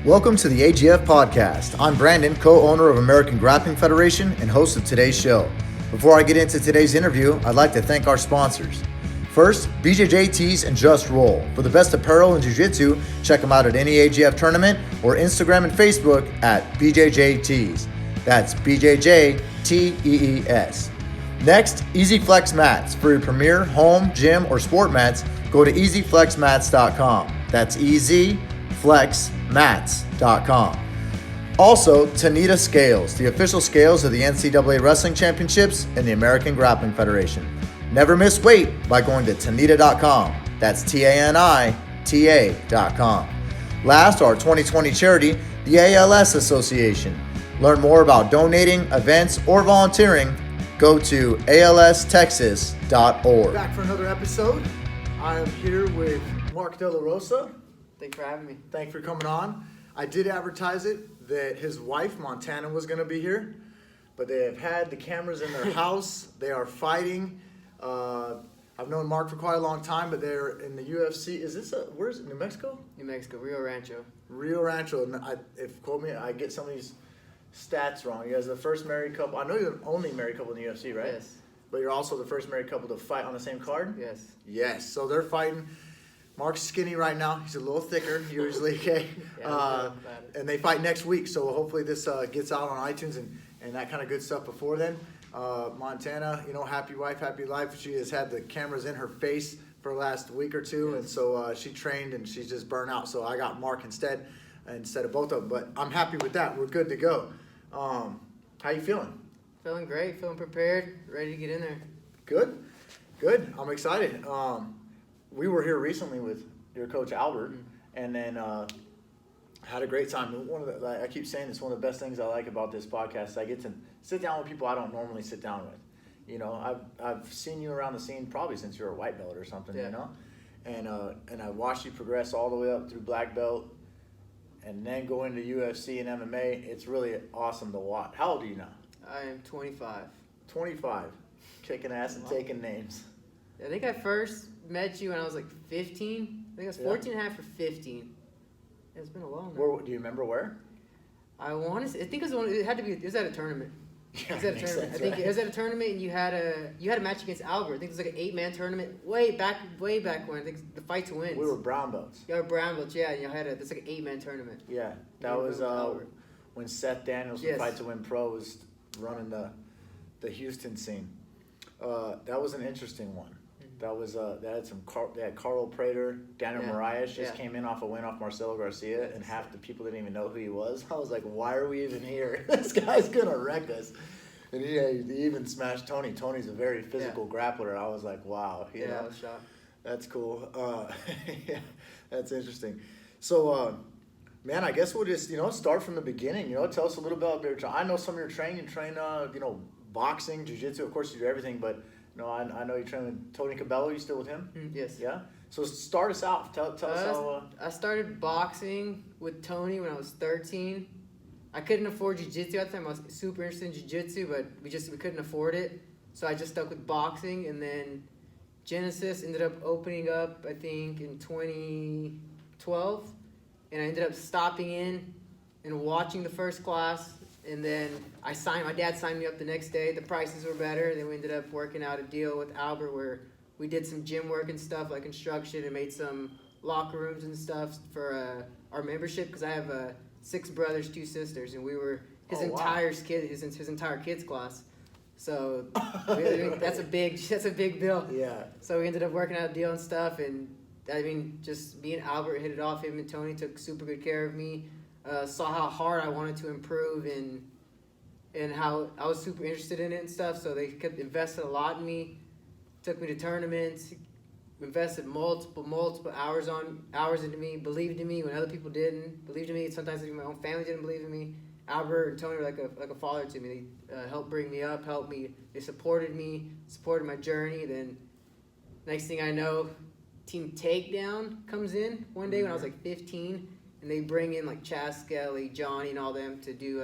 Welcome to the AGF podcast. I'm Brandon, co-owner of American Grappling Federation and host of today's show. Before I get into today's interview, I'd like to thank our sponsors. First, BJJ Tees and Just Roll. For the best apparel in Jiu-Jitsu, check them out at any AGF tournament or Instagram and Facebook at BJJ Tees. That's BJJ Tees. Next, Easy Flex Mats. For your premier home, gym, or sport mats, go to easyflexmats.com. That's easyflexmats.com. Also, Tanita Scales, the official scales of the NCAA Wrestling Championships and the American Grappling Federation. Never miss weight by going to tanita.com. That's TANITA.com. Last, our 2020 charity, the ALS Association. Learn more about donating, events, or volunteering. Go to alstexas.org. Back for another episode. I am here with Mark Delarosa. Thanks for having me. Thanks for coming on. I did advertise it that his wife, Montana, was going to be here, but they have had the cameras in their house. They are fighting. I've known Mark for quite a long time, but they're in the UFC. Is this where is it? New Mexico? New Mexico, Rio Rancho. Rio Rancho. And quote me, I get some of these stats wrong. You guys are the first married couple. I know you're the only married couple in the UFC, right? Yes. But you're also the first married couple to fight on the same card? Yes. Yes. So they're fighting. Mark's skinny right now. He's a little thicker usually, okay? And they fight next week, so hopefully this gets out on iTunes and that kind of good stuff before then. Montana, happy wife, happy life. She has had the cameras in her face for the last week or two, and so she trained and she's just burnt out. So I got Mark instead of both of them. But I'm happy with that. We're good to go. How you feeling? Feeling great, feeling prepared, ready to get in there. Good. I'm excited. We were here recently with your coach Albert, and then had a great time. I keep saying this, one of the best things I like about this podcast is I get to sit down with people I don't normally sit down with. I've seen you around the scene probably since you were a white belt or something, and I watched you progress all the way up through black belt, and then go into UFC and MMA. It's really awesome to watch. How old are you now? I am 25. 25, kicking ass and taking names. I think I first met you when I was like 15. I think I was 14 and a half or 15. It's been a long time. Do you remember where? I think it was at a tournament. Yeah, I think it was at a tournament, and you had a match against Albert. I think it was like an 8-man tournament way back when. I think the fight to win. We were brown belts. Yeah, brown belts. Yeah, you had it's like an 8-man tournament. Yeah, that was when Seth Daniels from Fight to Win Pro was running the Houston scene. That was an interesting one. That was they had Carl Prater, Daniel Moraes just came in off a win off Marcelo Garcia, and half the people didn't even know who he was. I was like, why are we even here? This guy's gonna wreck us. And he even smashed Tony. Tony's a very physical grappler. I was like, wow. I was shocked. That's cool. Yeah, that's interesting. So, man, I guess we'll just start from the beginning. Tell us a little bit about your. I know some of your training. You train boxing, jiu-jitsu. Of course, you do everything, but. I know you train with Tony Cabello. You still with him? Yes. Yeah? So start us out. Tell us how... I started boxing with Tony when I was 13. I couldn't afford jiu-jitsu at the time. I was super interested in jiu-jitsu, but we couldn't afford it. So I just stuck with boxing. And then Genesis ended up opening up, I think, in 2012. And I ended up stopping in and watching the first class. And then my dad signed me up the next day. The prices were better. And then we ended up working out a deal with Albert where we did some gym work and stuff like construction and made some locker rooms and stuff for our membership because I have 6 brothers, 2 sisters, and we were his entire kids class. So that's a big bill. Yeah. So we ended up working out a deal and stuff, and just me and Albert hit it off. Him and Tony took super good care of me. Saw how hard I wanted to improve and how I was super interested in it and stuff. So they kept invested a lot in me. Took me to tournaments. Invested multiple hours into me. Believed in me when other people didn't. Believed in me. Sometimes even my own family didn't believe in me. Albert and Tony were like a father to me. They helped bring me up. Helped me. They supported me. Supported my journey. Then next thing I know, Team Takedown comes in one day when I was like 15. And they bring in like Chaz Skelly, Johnny, and all them to do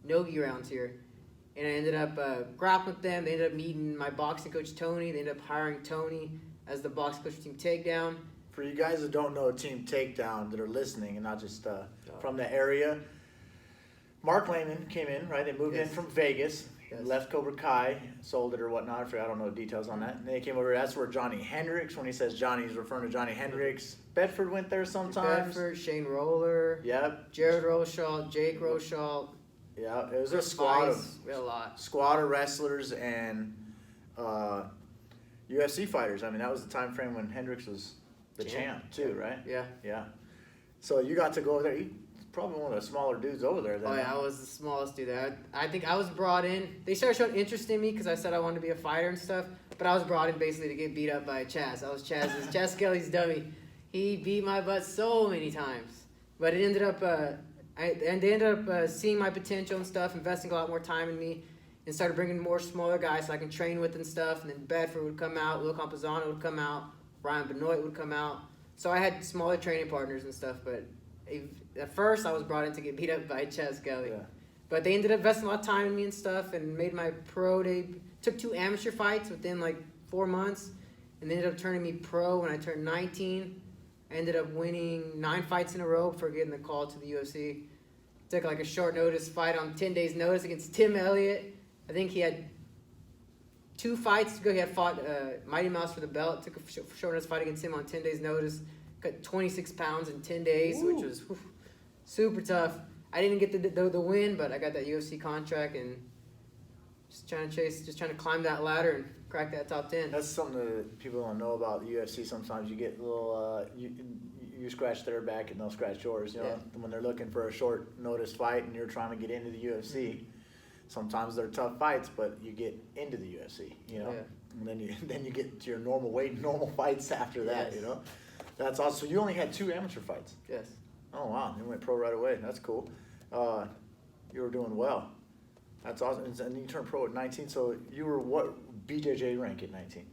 no-gi rounds here. And I ended up grappling with them. They ended up meeting my boxing coach, Tony. They ended up hiring Tony as the boxing coach for Team Takedown. For you guys that don't know Team Takedown that are listening and not just from the area. Mark Lehman came in, right? They moved in from Vegas, left Cobra Kai, sold it or whatnot. I don't know the details on that. And they came over. That's where Johnny Hendricks, when he says Johnny, he's referring to Johnny Hendricks. Bedford went there sometimes. Bedford, Shane Roller. Yep. Jared Roshaw, Jake Roshaw. Yeah, it was a squad of wrestlers and UFC fighters. I mean, that was the time frame when Hendricks was the champ too, right? Yeah. Yeah. So you got to go over there. He's probably one of the smaller dudes over there. Then. Oh yeah, I was the smallest dude there. I think I was brought in. They started showing interest in me because I said I wanted to be a fighter and stuff. But I was brought in basically to get beat up by Chaz. I was Chaz Kelly's dummy. He beat my butt so many times. But it ended up, they ended up seeing my potential and stuff, investing a lot more time in me, and started bringing more smaller guys so I can train with and stuff. And then Bedford would come out, Will Campazano would come out, Ryan Benoit would come out. So I had smaller training partners and stuff. But at first, I was brought in to get beat up by Chaz Kelly. Yeah. But they ended up investing a lot of time in me and stuff, and made my pro debut. Took 2 amateur fights within like 4 months, and they ended up turning me pro when I turned 19. I ended up winning 9 fights in a row before getting the call to the UFC. Took like a short notice fight on 10 days notice against Tim Elliott. I think he had 2 fights to go. He had fought Mighty Mouse for the belt. Took a short notice fight against him on 10 days notice. Cut 26 pounds in 10 days, which was super tough. I didn't get the win, but I got that UFC contract and just trying to climb that ladder and crack that top 10. That's something that people don't know about the UFC. Sometimes you get a little, you scratch their back and they'll scratch yours. You know, when they're looking for a short notice fight and you're trying to get into the UFC. Sometimes they're tough fights, but you get into the UFC. You know, and then you get to your normal weight, normal fights after that. You know, that's awesome. So you only had 2 amateur fights. Yes. Oh wow, you went pro right away. That's cool. You were doing well. That's awesome. And you turned pro at 19. So you were what BJJ rank at 19?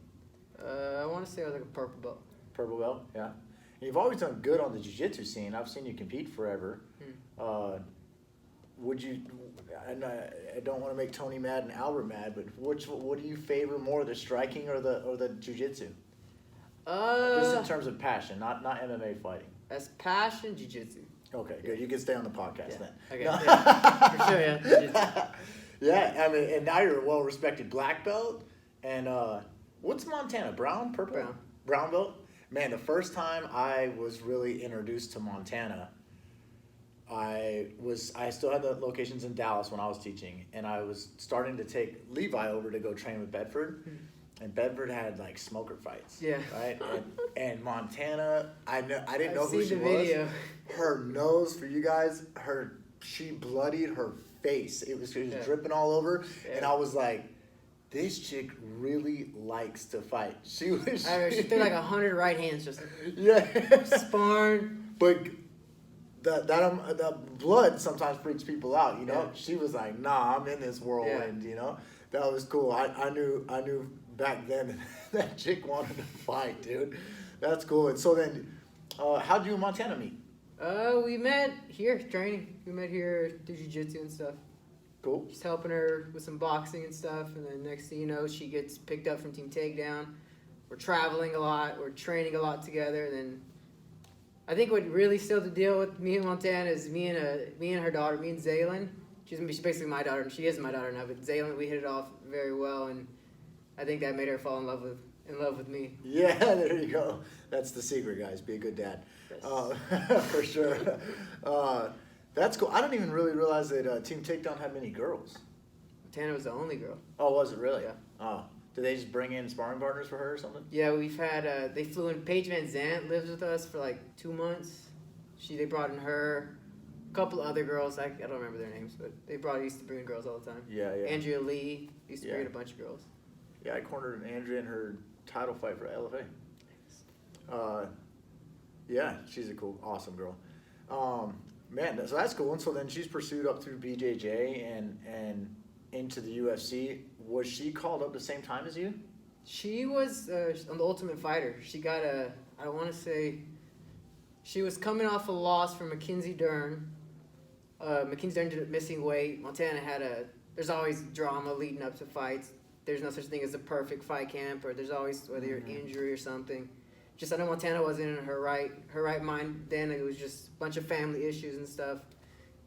I want to say I was like a purple belt. Purple belt, yeah. And you've always done good on the jiu-jitsu scene. I've seen you compete forever. Would you? And I don't want to make Tony mad and Albert mad, but what do you favor more, the striking or the jiu-jitsu? Just in terms of passion, not MMA fighting. As passion, jiu-jitsu. Okay, good. You can stay on the podcast then. Okay, for sure, yeah. Yeah, I mean, and now you're a well-respected black belt. And what's Montana? Brown? Purple? Brown belt? Man, the first time I was really introduced to Montana, I still had the locations in Dallas when I was teaching, and I was starting to take Levi over to go train with Bedford. And Bedford had like smoker fights, right? And Montana, I didn't know who she was. Video. Her nose, for you guys, she bloodied her face. It was dripping all over, and I was like, this chick really likes to fight. She threw like 100 right hands, just sparring. But the blood sometimes freaks people out, you know. Yeah. She was like, nah, I'm in this whirlwind, you know. That was cool. I knew back then that chick wanted to fight, dude. That's cool. And so then, how'd you and Montana meet? We met here training. We met here do jiu-jitsu and stuff. Cool. Just helping her with some boxing and stuff, and then next thing you know, she gets picked up from Team Takedown. We're traveling a lot. We're training a lot together. And then I think what really sealed the deal with me and Montana is me and her daughter, me and Zaylin. She's basically my daughter, and she is my daughter now. But Zaylin, we hit it off very well, and I think that made her fall in love with me. Yeah, there you go. That's the secret, guys. Be a good dad. Yes. For sure. That's cool. I didn't even really realize that Team Takedown had many girls. Montana was the only girl. Oh, was it really? Yeah. Oh. Did they just bring in sparring partners for her or something? Yeah, we've had, they flew in, Paige Van Zandt lives with us for like 2 months. They brought in her, a couple other girls, I don't remember their names, but used to bring in girls all the time. Yeah. Andrea Lee used to bring in a bunch of girls. Yeah, I cornered Andrea in her title fight for LFA. Yeah, she's a awesome girl. Man, so that's cool. And so then she's pursued up through BJJ and into the UFC. Was she called up the same time as you? She was on the Ultimate Fighter. She got I want to say, she was coming off a loss from Mackenzie Dern. Mackenzie Dern ended up missing weight. Montana there's always drama leading up to fights. There's no such thing as a perfect fight camp, or there's always, whether you're injury or something. just I know Montana wasn't in her right mind then. It was just a bunch of family issues and stuff.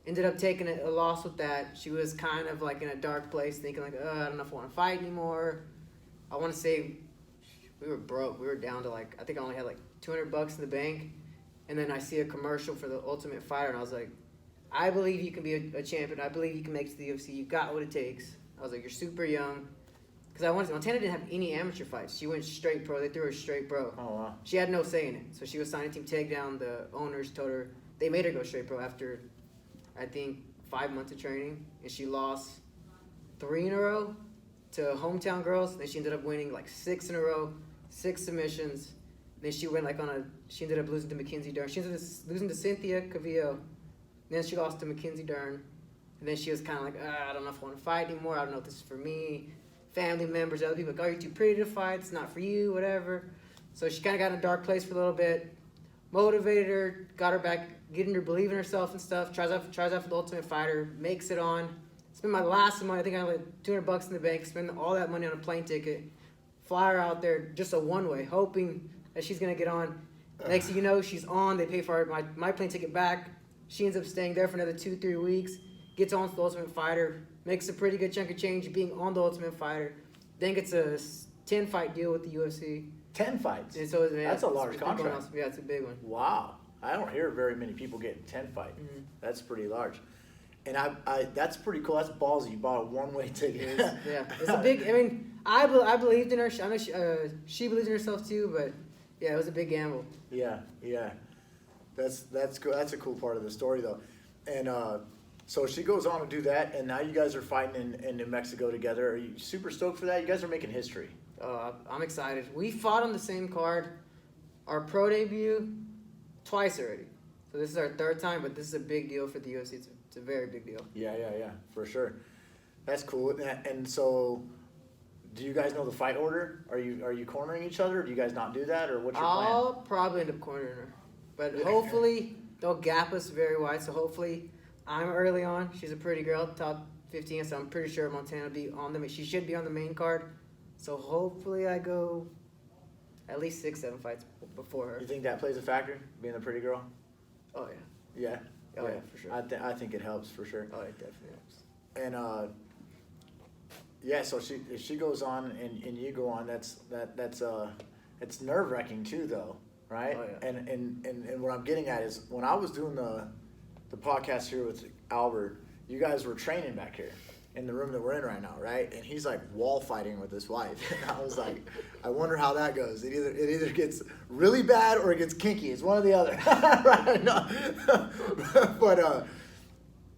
Ended up taking a loss with that. She was kind of like in a dark place, thinking like, I don't know if I want to fight anymore. I want to say we were broke. We were down to like, I think I only had like $200 in the bank. And then I see a commercial for the Ultimate Fighter, and I was like, I believe you can be a champion. I believe you can make it to the UFC. You got what it takes. I was like, you're super young. Because Montana didn't have any amateur fights. She went straight pro. They threw her straight pro. Oh, wow. She had no say in it. So she was signing Team Takedown. The owners told her, they made her go straight pro after, I think, 5 months of training. And she lost 3 in a row to hometown girls. Then she ended up winning like 6 in a row, 6 submissions. Then she went like she ended up losing to Mackenzie Dern. She ended up losing to Cynthia Cavillo. Then she lost to Mackenzie Dern. And then she was kind of like, I don't know if I want to fight anymore. I don't know if this is for me. Family members, other people, like, you're too pretty to fight. It's not for you, whatever. So she kind of got in a dark place for a little bit. Motivated her, got her back, getting her believe in herself and stuff. Tries out for the Ultimate Fighter, makes it on. Spend my last money. I think I had like $200 in the bank. Spend all that money on a plane ticket. Fly her out there, just a one-way, hoping that she's gonna get on. Next thing you know, she's on. They pay for my plane ticket back. She ends up staying there for another 2-3 weeks. Gets on to the Ultimate Fighter. Makes a pretty good chunk of change being on the Ultimate Fighter. Then gets a 10-fight deal with the UFC. 10 fights. And so that's a large contract. Yeah, it's a big one. Wow. I don't hear very many people getting 10 fights. Mm-hmm. That's pretty large. And I that's pretty cool. That's ballsy. You bought a one-way ticket. Yeah, it's a big. I mean, I believed in her. I know she believes in herself too. But yeah, it was a big gamble. Yeah. That's cool. That's a cool part of the story though. And so she goes on to do that, and now you guys are fighting in New Mexico together. Are you super stoked for that? You guys are making history. I'm excited. We fought on the same card. Our pro debut twice already. So this is our 3rd time, but this is a big deal for the UFC. It's a very big deal. Yeah, for sure. That's cool. And so, do you guys know the fight order? Are you cornering each other? Or do you guys not do that, or what's your plan? I'll probably end up cornering her, but hopefully they'll gap us very wide. So hopefully I'm early on. She's a pretty girl, top 15, so I'm pretty sure Montana will be on she should be on the main card. So hopefully I go at least 6-7 fights before her. You think that plays a factor, being a pretty girl? Oh yeah. Yeah. Oh yeah, for sure. I think it helps for sure. Oh, it definitely helps. And yeah, so if she goes on and you go on, that's it's nerve wracking too though, right? Oh, yeah. And what I'm getting at is when I was doing the podcast here with Albert, you guys were training back here in the room that we're in right now, right? And he's like wall fighting with his wife. And I was like, I wonder how that goes. It either gets really bad or it gets kinky. It's one or the other. Right? No. But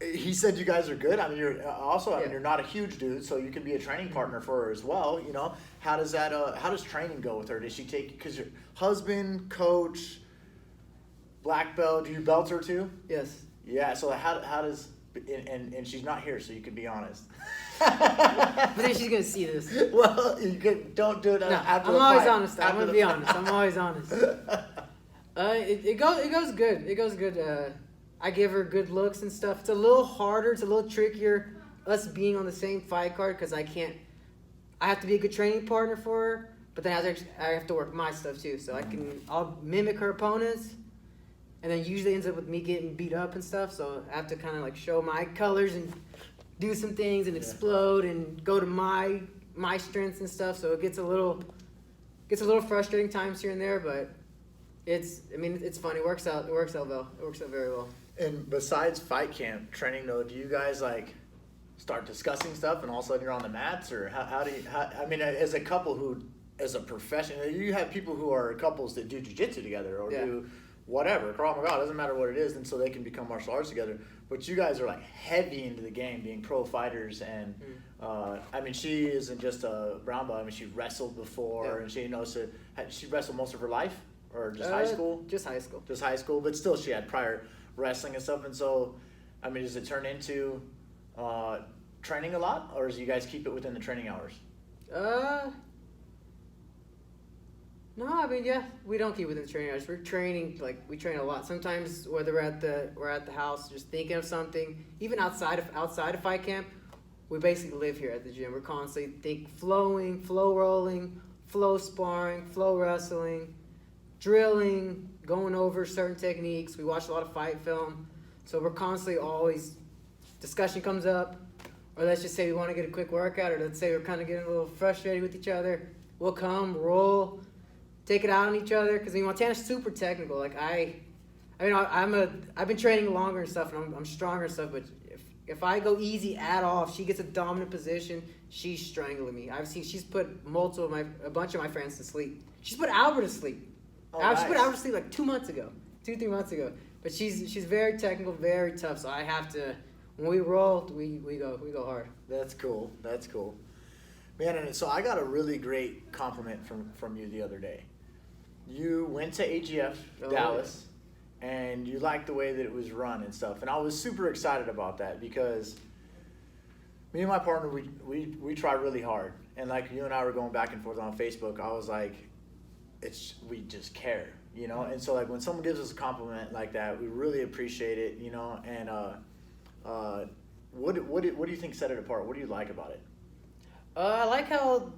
he said you guys are good. I mean, you're not a huge dude, so you can be a training partner for her as well. You know, how does that? How does training go with her? Does she take? Because your husband, coach, black belt. Do you belt her too? Yes. Yeah. So how does? And she's not here, so you can be honest. But then she's gonna see this. Well, don't do it after the fight. I'm always honest. I'm gonna be honest. I'm always honest. It goes good. It goes good. I give her good looks and stuff. It's a little harder. It's a little trickier. Us being on the same fight card because I have to be a good training partner for her. But then I have to work my stuff too. So I'll mimic her opponents. And then usually ends up with me getting beat up and stuff. So I have to kind of like show my colors and do some things and explode and go to my strengths and stuff. So it gets a little frustrating times here and there, but it's fun. It works out. It works out well. It works out very well. And besides fight camp training though, do you guys like start discussing stuff and all of a sudden you're on the mats, or how I mean, as a couple as a profession, you have people who are couples that do jiu-jitsu together or do whatever, Krav Maga, doesn't matter what it is, and so they can become martial arts together. But you guys are like heavy into the game, being pro fighters, and I mean, she isn't just a brown belt. I mean, she wrestled before, and she knows she wrestled most of her life, or just high school. Just high school. Just high school, but still, she had prior wrestling and stuff. And so, I mean, does it turn into training a lot, or does you guys keep it within the training hours? No, I mean, we don't keep within the training hours. We're training, we train a lot. Sometimes whether we're at the house just thinking of something, even outside of fight camp, we basically live here at the gym. We're constantly flow rolling, flow sparring, flow wrestling, drilling, going over certain techniques. We watch a lot of fight film. So we're constantly always, discussion comes up, or let's just say we want to get a quick workout, or let's say we're kind of getting a little frustrated with each other. We'll come, roll, take it out on each other. Because Montana's super technical. Like I've been training longer and stuff, and I'm stronger and stuff. But if I go easy at all, if she gets a dominant position, she's strangling me. She's put a bunch of my friends to sleep. She's put Albert to sleep. She put Albert to sleep like 3 months ago. But she's very technical, very tough. So I have to, when we roll, we go hard. That's cool. Man, and so I got a really great compliment from you the other day. You went to AGF Dallas, and you liked the way that it was run and stuff. And I was super excited about that because me and my partner, we try really hard. And like you and I were going back and forth on Facebook, I was like, we just care, you know? And so like when someone gives us a compliment like that, we really appreciate it, you know? And what do you think set it apart? What do you like about it? I like how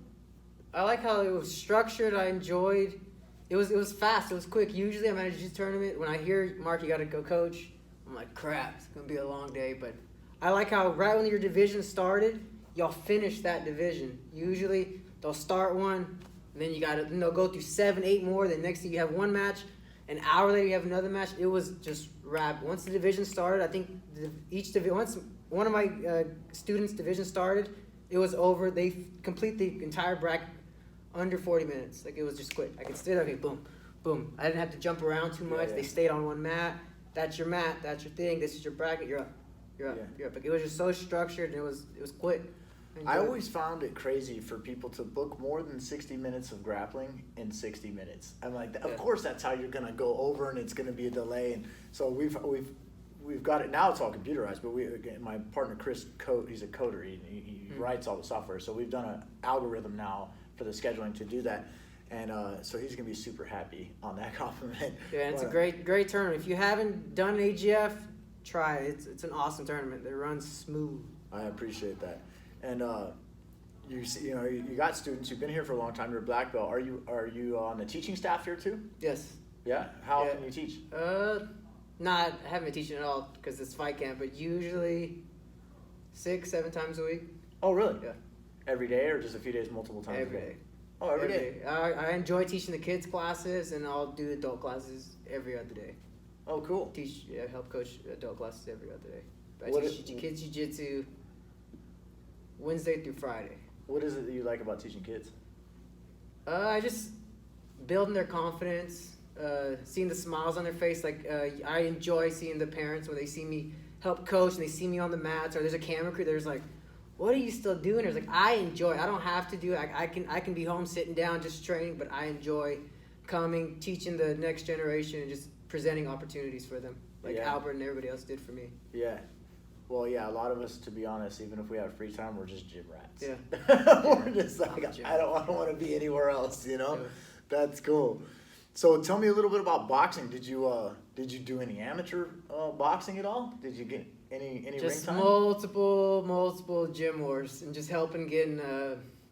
it was structured. I enjoyed. It was fast. It was quick. Usually I'm at a jiu-jitsu tournament. When I hear, Mark, you got to go coach, I'm like, crap, it's going to be a long day. But I like how right when your division started, y'all finish that division. Usually they'll start one, and then you got to go through 7, 8 more. Then next thing you have one match. An hour later you have another match. It was just rapid. Once the division started, I think once one of my students' division started, it was over. They complete the entire bracket under 40 minutes. Like, it was just quick. I could stay there, okay, boom, boom. I didn't have to jump around too much. Yeah. They stayed on one mat. That's your mat. That's your thing. This is your bracket. You're up. You're up. Like, it was just so structured, and it was quick. I always found it crazy for people to book more than 60 minutes of grappling in 60 minutes. I'm like, of course that's how you're gonna go over, and it's gonna be a delay. And so we've got it now. It's all computerized, but my partner Chris he's a coder. He writes all the software. So we've done an algorithm now for the scheduling to do that, and so he's gonna be super happy on that compliment. Yeah, and it's a great tournament. If you haven't done AGF, try it. It's an awesome tournament. It runs smooth. I appreciate that. And you got students. You've been here for a long time. You're a black belt. Are you on the teaching staff here too? Yes. Yeah. How often do you teach? I haven't been teaching at all because it's fight camp, but usually 6-7 times a week. Oh, really? Yeah. Every day, or just a few days, multiple times Every a day? day. Oh, every day. I enjoy teaching the kids classes, and I'll do adult classes every other day. Oh, cool. Help coach adult classes every other day. What I teach kids jiu-jitsu Wednesday through Friday. What is it that you like about teaching kids? I just building their confidence, seeing the smiles on their face. Like, I enjoy seeing the parents when they see me help coach and they see me on the mats, or there's a camera crew. There's like, what are you still doing? There's like, I enjoy. I don't have to do it. I can be home sitting down just training, but I enjoy coming, teaching the next generation, and just presenting opportunities for them, like Albert and everybody else did for me. Yeah. Well, yeah, a lot of us, to be honest, even if we have free time, we're just gym rats. Yeah. We're just like, I don't want to be anywhere else, you know? Yeah. That's cool. So tell me a little bit about boxing. Did you do any amateur boxing at all? Did you get any just ring time? multiple gym wars, and just helping getting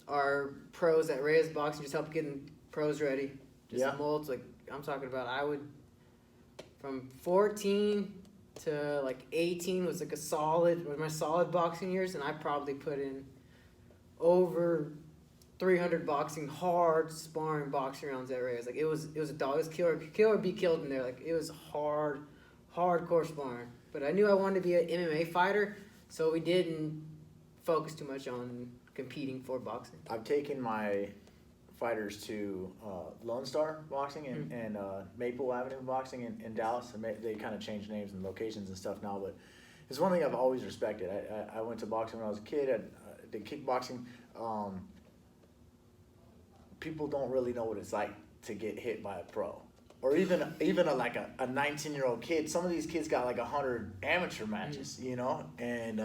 our pros at Reyes Boxing, just helping getting pros ready. Just like I'm talking about, I would from 14 to like 18 was my solid boxing years, and I probably put in over 300 hard sparring boxing rounds at Reyes. Like, it was a dog. It was kill or be killed in there. Like, it was hardcore sparring. But I knew I wanted to be an MMA fighter, so we didn't focus too much on competing for boxing. I've taken my fighters to Lone Star Boxing and Maple Avenue Boxing in Dallas. And they kind of changed names and locations and stuff now, but it's one thing I've always respected. I went to boxing when I was a kid. I did kickboxing. People don't really know what it's like to get hit by a pro, or even a 19-year-old kid. Some of these kids got like 100 amateur matches, you know, and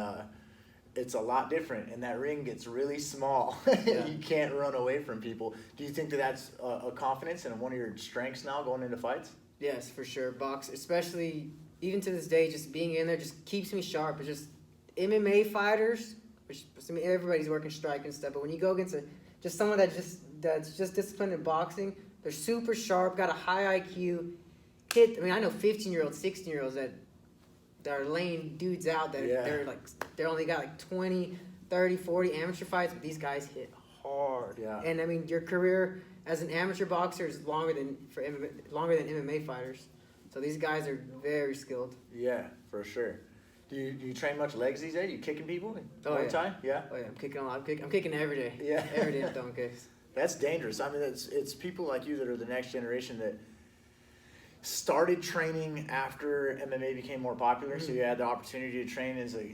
it's a lot different, and that ring gets really small. You can't run away from people. Do you think that that's a confidence and one of your strengths now going into fights? Yes, for sure. Especially even to this day, just being in there just keeps me sharp. It's just MMA fighters, which I mean, everybody's working strike and stuff, but when you go against just someone that's just disciplined in boxing, They're super sharp, got a high IQ. I know 15-year-olds, 16-year-olds that are laying dudes out that they're only got like 20, 30, 40 amateur fights, but these guys hit hard. Yeah. And I mean, your career as an amateur boxer is longer than MMA fighters. So these guys are very skilled. Yeah, for sure. Do you train much legs these days? You kicking people in Muay Thai? Yeah. Oh yeah, I'm kicking a lot. I'm kicking every day. Yeah. Every day I'm throwing kicks. That's dangerous. I mean, it's people like you that are the next generation that started training after MMA became more popular. So you had the opportunity to train as a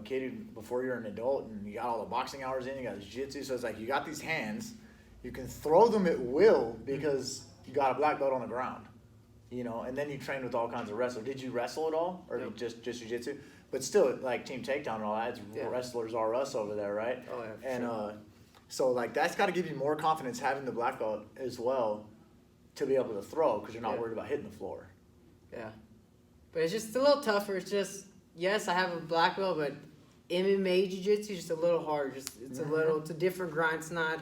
kid before you're an adult, and you got all the boxing hours in. You got the jiu-jitsu. So it's like you got these hands, you can throw them at will because you got a black belt on the ground. And then you train with all kinds of wrestlers. Did you wrestle at all, or just jiu-jitsu? But still, like team takedown and all that, it's wrestlers are us over there, right? Oh yeah. And sure. So like that's got to give you more confidence having the black belt as well to be able to throw because you're not worried about hitting the floor. Yeah, but it's just a little tougher. It's just yes, I have a black belt, but MMA jiu-jitsu is just a little harder. It's a different grind. It's not.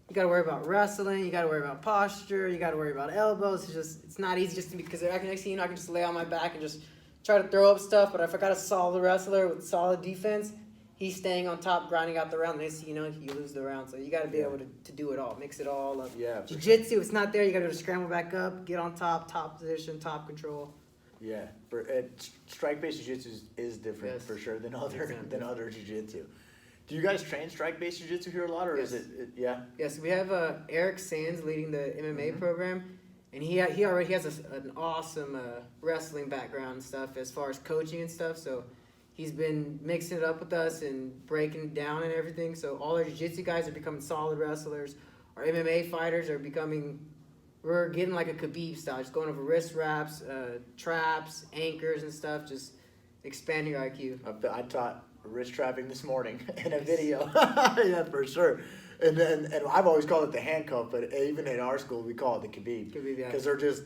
You got to worry about wrestling. You got to worry about posture. You got to worry about elbows. It's not easy just because next thing you know, I can just lay on my back and just try to throw up stuff. But if I got a solid wrestler with solid defense, he's staying on top, grinding out the round. Next thing you know, you lose the round. So you got to be able to do it all, mix it all up. Yeah. Jiu-jitsu, if it's not there, you got to scramble back up, get on top position, top control. Yeah. Strike-based jiu-jitsu is different for sure than other jiu-jitsu. Do you guys train strike-based jiu-jitsu here a lot, or is it? Yeah. Yes, we have Eric Sands leading the MMA program, and he already has an awesome wrestling background and stuff as far as coaching and stuff. So he's been mixing it up with us and breaking it down and everything. So all our jiu-jitsu guys are becoming solid wrestlers. Our MMA fighters are we're getting like a Khabib style, just going over wrist wraps, traps, anchors and stuff, just expanding your IQ. I taught wrist trapping this morning in a video. Yeah, for sure. And I've always called it the handcuff, but even in our school we call it the Khabib. Because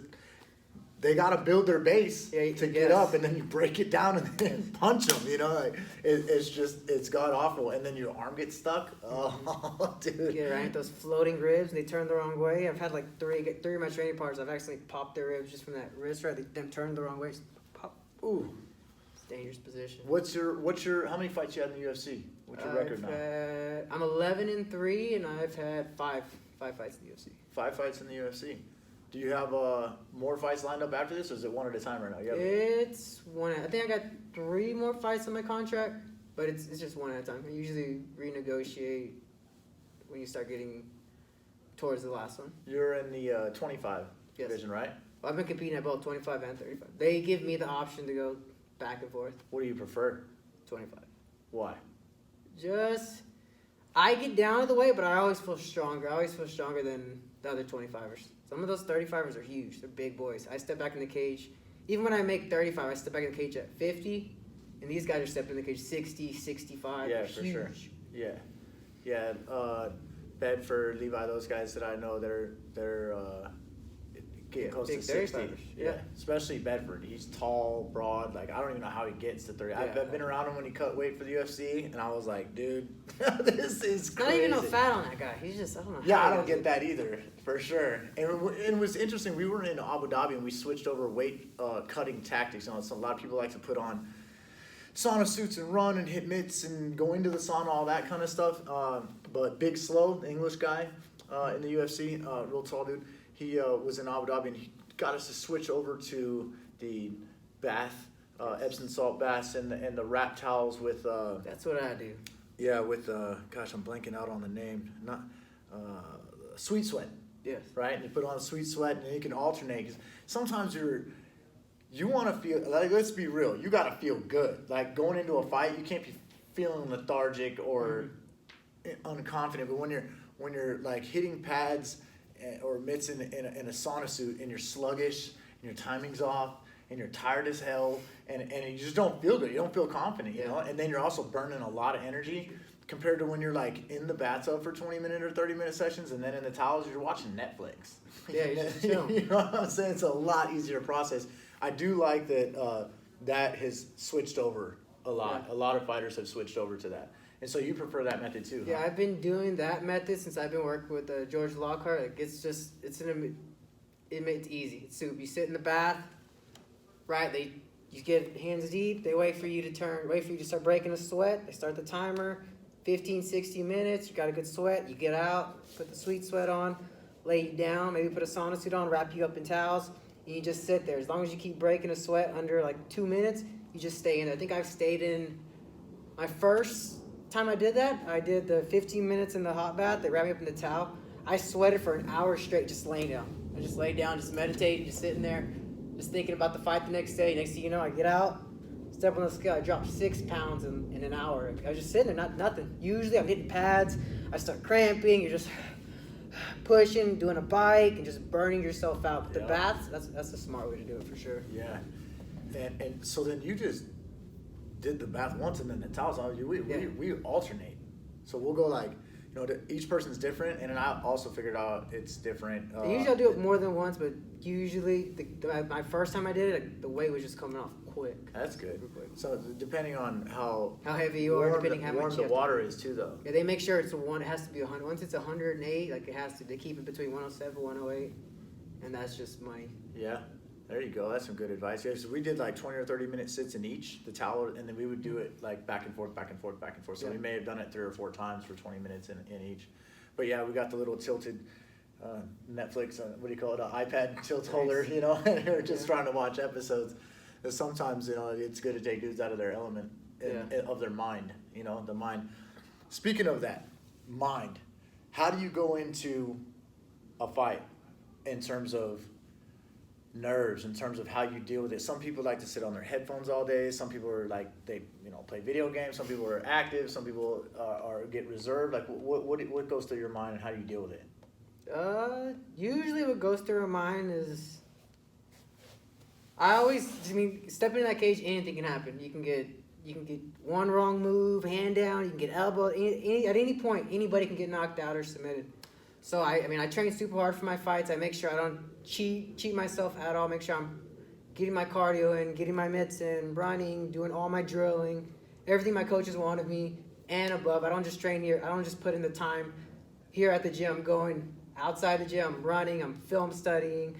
they got to build their base to get up, and then you break it down and then punch them. It's god awful, and then your arm gets stuck. Oh, dude. Yeah, right. Those floating ribs, and they turn the wrong way. I've had like three of my training partners. I've actually popped their ribs just from that wrist right. Them turned the wrong way. Just pop. Ooh. Dangerous position. What's your how many fights you had in the UFC? What's your record now? I'm 11-3, and I've had five fights in the UFC. 5 fights in the UFC. Do you have more fights lined up after this, or is it one at a time right now? It's one. I think I got 3 more fights on my contract, but it's just one at a time. I usually renegotiate when you start getting towards the last one. You're in the 25 division, right? I've been competing at both 25 and 35. They give me the option to go back and forth. What do you prefer? 25. Why? I get down to the weight, but I always feel stronger. I always feel stronger than the other 25ers. Some of those 35ers are huge. They're big boys. I step back in the cage. Even when I make 35, I step back in the cage at 50, and these guys are stepping in the cage 60, 65. Yeah, for sure. Yeah. Bedford, Levi, those guys that I know, they're getting close to 60. Yeah, especially Bedford. He's tall, broad. Like I don't even know how he gets to 30. I've been around him when he cut weight for the UFC, and I was like, dude, this is crazy. Not even no fat on that guy. He's just I don't know. Yeah, I don't get that either, for sure. And it was interesting. We were in Abu Dhabi and we switched over weight cutting tactics. So a lot of people like to put on sauna suits and run and hit mitts and go into the sauna, all that kind of stuff. But Big Slow, the English guy in the UFC, real tall dude. He was in Abu Dhabi and he got us to switch over to the bath, Epsom salt baths and the wrap towels with. That's what I do. Yeah, with gosh, I'm blanking out on the name. Not Sweet Sweat. Yes. Right, and you put on a Sweet Sweat and you can alternate. 'Cause sometimes you want to feel like, let's be real. You got to feel good. Like going into a fight, you can't be feeling lethargic or unconfident. But when you're like hitting pads or mitts in a sauna suit and you're sluggish and your timing's off and you're tired as hell and you just don't feel good. You don't feel confident, you know? And then you're also burning a lot of energy compared to when you're like in the bathtub for 20-minute or 30-minute sessions and then in the towels you're watching Netflix. Yeah, you're just chilling. You know what I'm saying? It's a lot easier to process. I do like that that has switched over a lot. Yeah. A lot of fighters have switched over to that. And so you prefer that method too? Yeah, huh? I've been doing that method since I've been working with George Lockhart. Like it's easy. It's soup. You sit in the bath, right? You get hands deep. They wait for you to start breaking a sweat. They start the timer, 15, 60 minutes. You got a good sweat. You get out, put the sweet sweat on, lay you down, maybe put a sauna suit on, wrap you up in towels, and you just sit there. As long as you keep breaking a sweat under like 2 minutes, you just stay in there. I think I've stayed in my first time I did that. I did the 15 minutes in the hot bath. They wrapped me up in the towel. I sweated for an hour straight just laying down. I just laid down, just meditating, just sitting there, just thinking about the fight the next day. Next thing you know, I get out, step on the scale. I dropped 6 pounds in an hour. I was just sitting there, nothing. Usually I'm hitting pads. I start cramping. You're just pushing, doing a bike, and just burning yourself out. But the baths, that's a smart way to do it for sure. Yeah. And so then you just did the bath once and then the towels. We alternate. So we'll go like, each person's different, and then I also figured out it's different. Usually I'll do it more than once, but usually my first time I did it, the weight was just coming off quick. That's good. So depending on how heavy you are, depending how much the water is too, though. Yeah, they make sure it has to be 100. Once it's 108, like it has to. They keep it between 107, 108, and that's just my. Yeah. There you go. That's some good advice. Yeah, so we did like 20 or 30 minute sits in each, the towel, and then we would do it like back and forth, back and forth, back and forth. So we may have done it 3 or 4 times for 20 minutes in each. But yeah, we got the little tilted Netflix, what do you call it, iPad tilt holder, and we're just trying to watch episodes. And sometimes, it's good to take dudes out of their element, of their mind, the mind. Speaking of that, mind, how do you go into a fight in terms of nerves, in terms of how you deal with it? Some people like to sit on their headphones all day. Some people are like, they play video games. Some people are active. Some people are get reserved. Like what goes through your mind, and how do you deal with it? Usually what goes through my mind is stepping in that cage, anything can happen. You can get one wrong move, hand down, you can get elbowed. At any point, anybody can get knocked out or submitted. So I train super hard for my fights. I make sure I don't cheat myself at all. Make sure I'm getting my cardio in, getting my mitts in, running, doing all my drilling, everything my coaches want of me and above. I don't just train here. I don't just put in the time here at the gym. I'm going outside the gym. I'm running. I'm film studying.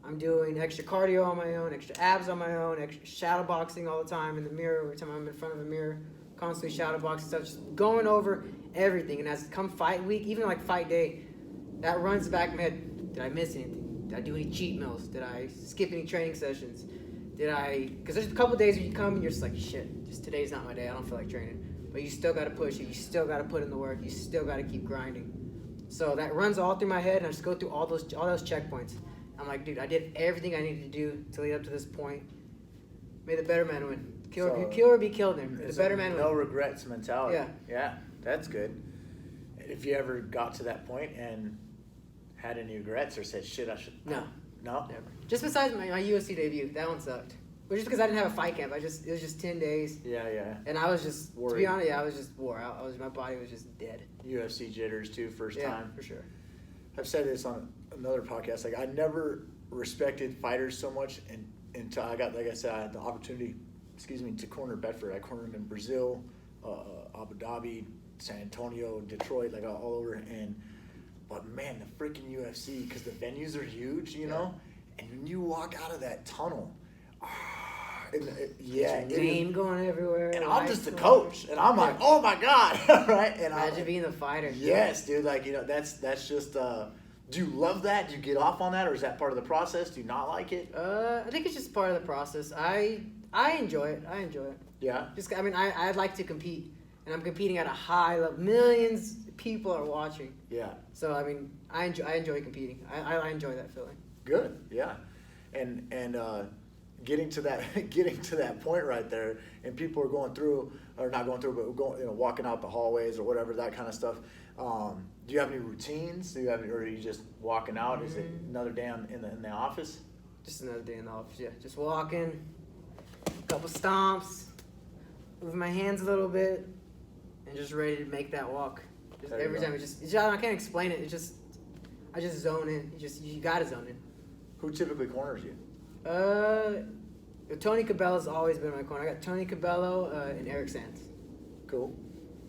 I'm doing extra cardio on my own, extra abs on my own, extra shadow boxing all the time in the mirror. Every time I'm in front of a mirror, constantly shadow boxing stuff, just going over everything. And as come fight week, even like fight day, that runs back in my head. Did I miss anything? Did I do any cheat meals? Did I skip any training sessions? Because there's a couple days where you come and you're just like, shit, just today's not my day. I don't feel like training. But you still got to push it. You still got to put in the work. You still got to keep grinding. So that runs all through my head, and I just go through all those checkpoints. I'm like, dude, I did everything I needed to do to lead up to this point. May the better man win. Kill or be killed. The better man win. No regrets mentality. Yeah. Yeah, that's good. If you ever got to that point and had any regrets or said, shit, I should... No. No? Never. Just besides my UFC debut, that one sucked. But just because I didn't have a fight camp, it was just 10 days. Yeah. And I was just, worried. To be honest, I was just wore out. My body was just dead. UFC jitters too, first time. For sure. I've said this on another podcast. Like, I never respected fighters so much until I got, like I said, I had the opportunity, to corner Bedford. I cornered him in Brazil, Abu Dhabi, San Antonio, Detroit, like all over. But man, the freaking UFC, because the venues are huge, know, and when you walk out of that tunnel, name going everywhere. And I'm just the coach, and I'm like, oh my god, right? And imagine being the fighter. Yes, dude. Like, that's just. Do you love that? Do you get off on that, or is that part of the process? Do you not like it? I think it's just part of the process. I enjoy it. Yeah. I'd like to compete, and I'm competing at a high level. Millions of people are watching. Yeah. So I enjoy competing. I enjoy that feeling. Good. Yeah. And getting to that point right there, and people are going through, or not going through, but walking out the hallways or whatever, that kind of stuff. Do you have any routines? Or are you just walking out? Is it another day in the office? Just another day in the office. Yeah, just walking, a couple stomps, move my hands a little bit, and just ready to make that walk. Just every time, I can't explain it. I just zone in. You gotta zone in. Who typically corners you? Tony Cabello's always been my corner. I got Tony Cabello and Eric Sands. Cool.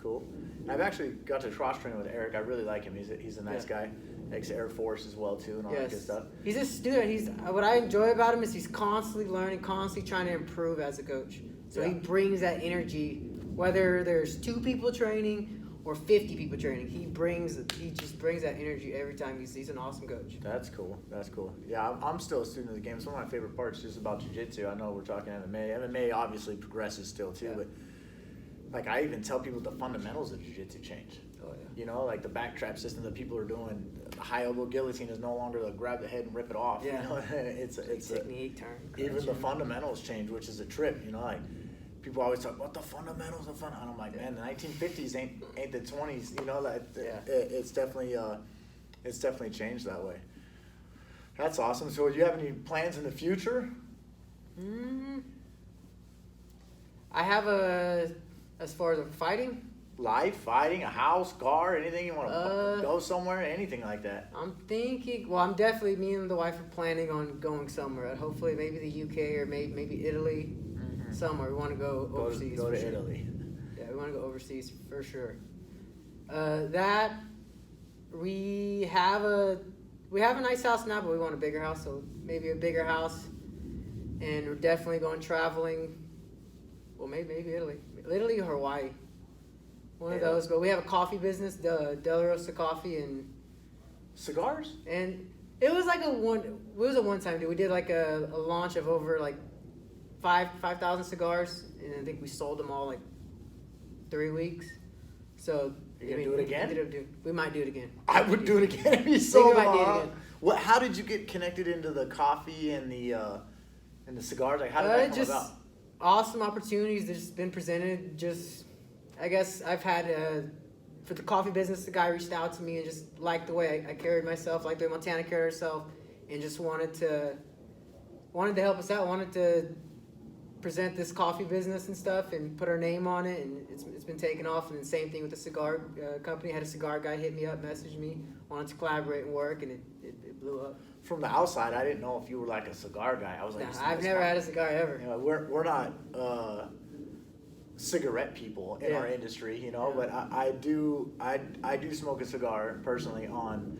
cool. I've actually got to cross train with Eric. I really like him. He's a nice guy. Ex-Air Force as well too, and all that good stuff. He's a student. What I enjoy about him is he's constantly learning, constantly trying to improve as a coach. So he brings that energy, whether there's 2 people training or 50 people training. He just brings that energy every time. He's an awesome coach. That's cool. Yeah, I'm still a student of the game. It's one of my favorite parts just about jiu-jitsu. I know we're talking MMA. MMA obviously progresses still too, but like I even tell people the fundamentals of jiu-jitsu change. Oh yeah. You know, like the backtrap system that people are doing. The high elbow guillotine is no longer the grab the head and rip it off. Yeah. You know? it's technique turn. Even the fundamentals change, which is a trip. You know, like people always talk about the fundamentals of fun. And I'm like, man, the 1950s ain't the 20s. You know, like it's definitely changed that way. That's awesome. So, do you have any plans in the future? I have as far as fighting. Life, fighting, a house, car, anything you want to go somewhere, anything like that. I'm thinking. Well, me and the wife are planning on going somewhere. Hopefully, maybe the UK or maybe Italy. Somewhere we want to go overseas. Go to Italy. Yeah, we want to go overseas for sure. That we have a nice house now, but we want a bigger house. So maybe a bigger house, and we're definitely going traveling. Well, maybe Italy or Hawaii. One of those. But we have a coffee business, Delarosa Coffee, and cigars. And it was like a one-time deal. We did like a launch of over like 5,000 cigars, and I think we sold them all like 3 weeks. So you're gonna do it again? We might do it again. I would do it again if you sold them all. What? How did you get connected into the coffee and the cigars? Like how did that come about? Awesome opportunities that's been presented. Just I guess I've had for the coffee business. The guy reached out to me and just liked the way I carried myself, liked the way Montana carried herself, and just wanted to help us out. Wanted to present this coffee business and stuff and put our name on it, and it's been taken off. And the same thing with the cigar company. Had a cigar guy hit me up, messaged me, wanted to collaborate and work, and it blew up. From the outside, I didn't know if you were like a cigar guy. I was like, I've never had a cigar ever. You know, we're not cigarette people in our industry, you know, but I do smoke a cigar personally on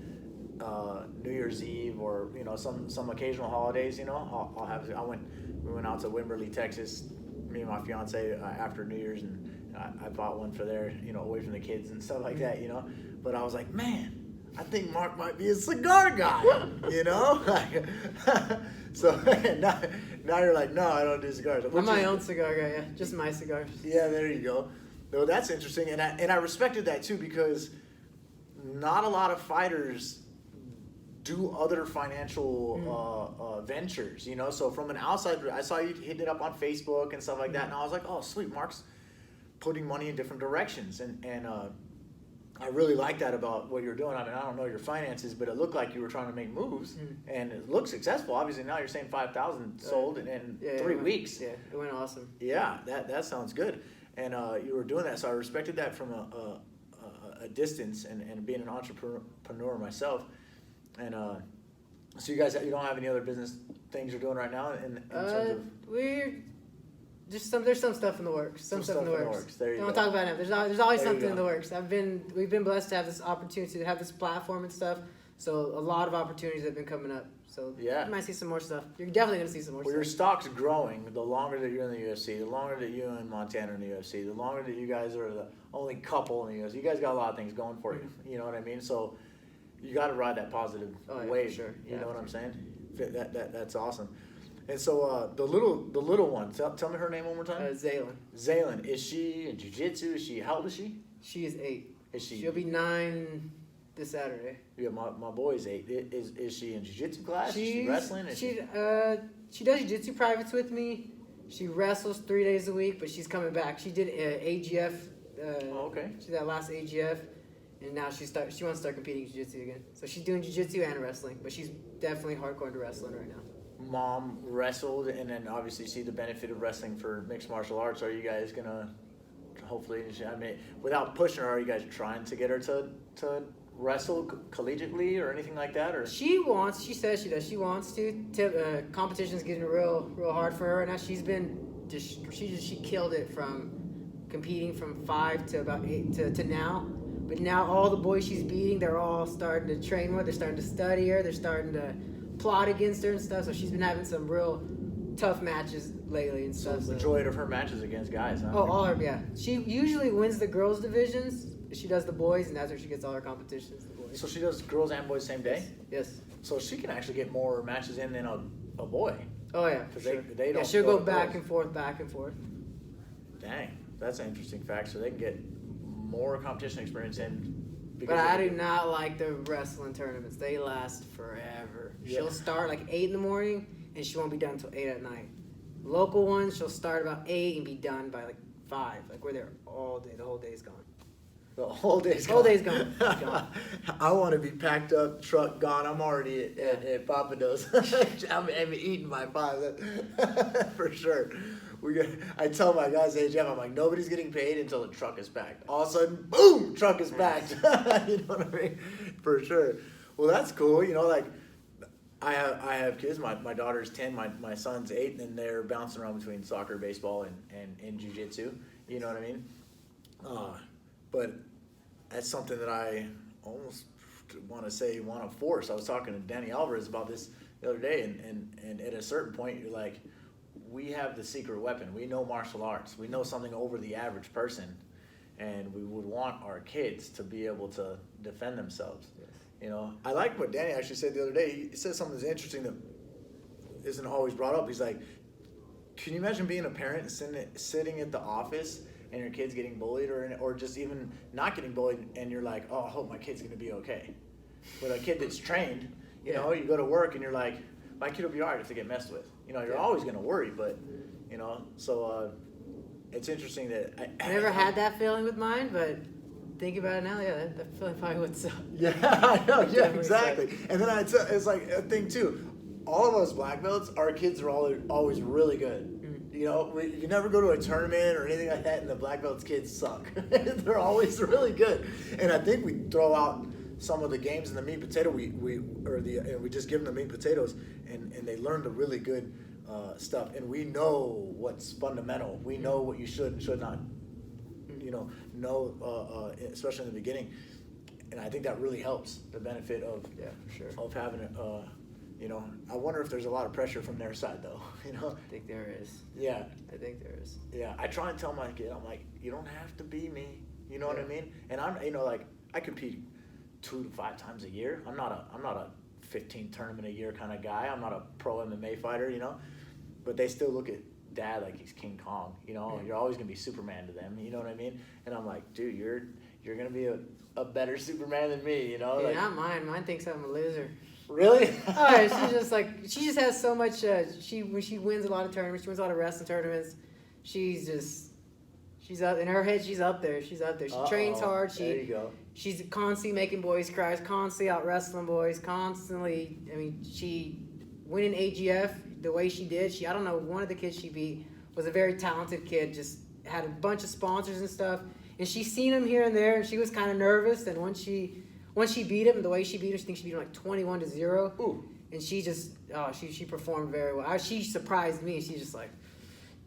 New Year's Eve or some occasional holidays. You know, I'll have. We went out to Wimberley, Texas, me and my fiance after New Year's, and I bought one for there, away from the kids and stuff like that, But I was like, man, I think Mark might be a cigar guy, So now you're like, no, I don't do cigars. I'm my own cigar guy, yeah, just my cigars. Yeah, there you go. No, that's interesting, and I respected that too, because not a lot of fighters do other financial ventures, So from an outside, I saw you hitting it up on Facebook and stuff like that, and I was like, oh, sweet, Mark's putting money in different directions, and I really like that about what you're doing. I mean, I don't know your finances, but it looked like you were trying to make moves, and it looked successful. Obviously, now you're saying 5,000 sold in 3 weeks. Yeah, it went awesome. Yeah, that sounds good, and you were doing that, so I respected that from a distance, and being an entrepreneur myself. And so you don't have any other business things you're doing right now in terms of? There's some stuff in the works. Some stuff in the works. There you don't go. talk about it. There's always something in the works. We've been blessed to have this opportunity to have this platform and stuff. So a lot of opportunities have been coming up. So you might see some more stuff. You're definitely gonna see some more stuff. Your stock's growing the longer that you're in the UFC, the longer that you and Montana are in the UFC, the longer that you guys are the only couple in the UFC. You guys got a lot of things going for you. You know what I mean? So you got to ride that positive wave. Sure. You know what I'm saying? That's awesome. And so the little one, tell me her name one more time. Zaylin. Is she in jiu-jitsu? How old is she? She is 8. Is she? She'll be 9 this Saturday. Yeah, my boy's 8. Is she in jiu-jitsu class? Is she wrestling? She does jiu-jitsu privates with me. She wrestles 3 days a week, but she's coming back. She did AGF. Okay. She did that last AGF. And now she wants to start competing in jiu-jitsu again. So she's doing jiu-jitsu and wrestling, but she's definitely hardcore into wrestling right now. Mom wrestled, and then obviously see the benefit of wrestling for mixed martial arts. Are you guys gonna hopefully? I mean, without pushing her, are you guys trying to get her to wrestle collegiately or anything like that? Or she says she does. She wants to. Competition's getting real hard for her, and now she killed it from competing from 5 to about 8 to now. But now all the boys she's beating, they're all starting to train more. They're starting to study her. They're starting to plot against her and stuff. So she's been having some real tough matches lately and stuff. So majority of her matches against guys, huh? Oh, all her, yeah. She usually wins the girls' divisions. She does the boys, and that's where she gets all her competitions. The boys. So she does girls and boys same day? Yes. So she can actually get more matches in than a boy. Oh, yeah. Because Sure. they don't. She'll go back and forth, back and forth. Dang, that's an interesting fact. So they can get more competition experience in. But I do not like the wrestling tournaments. They last forever. Yeah. She'll start like 8 in the morning, and she won't be done until 8 at night. Local ones, she'll start about 8 and be done by like 5. Like we're there all day. The whole day's gone. The whole day's gone. Whole day's gone. Gone. I want to be packed up, truck gone. I'm already at Papa Do's. I'm eating my 5 for sure. I tell my guys at AGF, I'm like, nobody's getting paid until the truck is packed. All of a sudden, boom, truck is packed. You know what I mean? For sure. Well, that's cool. You know, like I have kids. My daughter's 10. My son's 8, and they're bouncing around between soccer, baseball, and jiu-jitsu. You know what I mean? But that's something that I almost want to force. I was talking to Danny Alvarez about this the other day, and at a certain point, you're like, we have the secret weapon. We know martial arts. We know something over the average person, and we would want our kids to be able to defend themselves. Yes. You know, I like what Danny actually said the other day. He said something that's interesting that isn't always brought up. He's like, can you imagine being a parent and sitting at the office and your kid's getting bullied, or just even not getting bullied, and you're like, oh, I hope my kid's going to be okay. But a kid that's trained, you know, you go to work and you're like, my kid will be all right if they get messed with. You know, you're always going to worry, but, you know, so it's interesting that I never had that feeling with mine, but think about it now, that feeling probably would suck. Yeah, I know, yeah, Definitely exactly. suck. And then it's like a thing, too. All of us black belts, our kids are always really good. You know, you never go to a tournament or anything like that, and the black belts kids suck. They're always really good. And I think we throw out some of the games in the meat potato. We just give them the meat potatoes, and they learn the really good stuff. And we know what's fundamental. We know what you should and should not. You know, especially in the beginning. And I think that really helps the benefit of of having it. You know, I wonder if there's a lot of pressure from their side, though. You know, I think there is. Yeah, I think there is. Yeah, I try and tell my kid, I'm like, you don't have to be me. You know what I mean? And I'm, you know, like I compete 2 to 5 times a year. I'm not a 15 tournament a year kind of guy. I'm not a pro MMA fighter, you know. But they still look at Dad like he's King Kong. You know, you're always gonna be Superman to them. You know what I mean? And I'm like, dude, you're gonna be a better Superman than me. You know? Yeah, like, not mine. Mine thinks I'm a loser. Really? Oh, she just has so much. When she wins a lot of tournaments, she wins a lot of wrestling tournaments. She's up in her head. She's up there. She trains hard. There you go. She's constantly making boys cry. Constantly out wrestling boys. Constantly. I mean, she winning AGF the way she did. I don't know. One of the kids she beat was a very talented kid. Just had a bunch of sponsors and stuff. And she's seen him here and there. And she was kind of nervous. And once she beat him, the way she beat him, I think she beat him like 21-0. Ooh. And she just, she performed very well. She surprised me. She's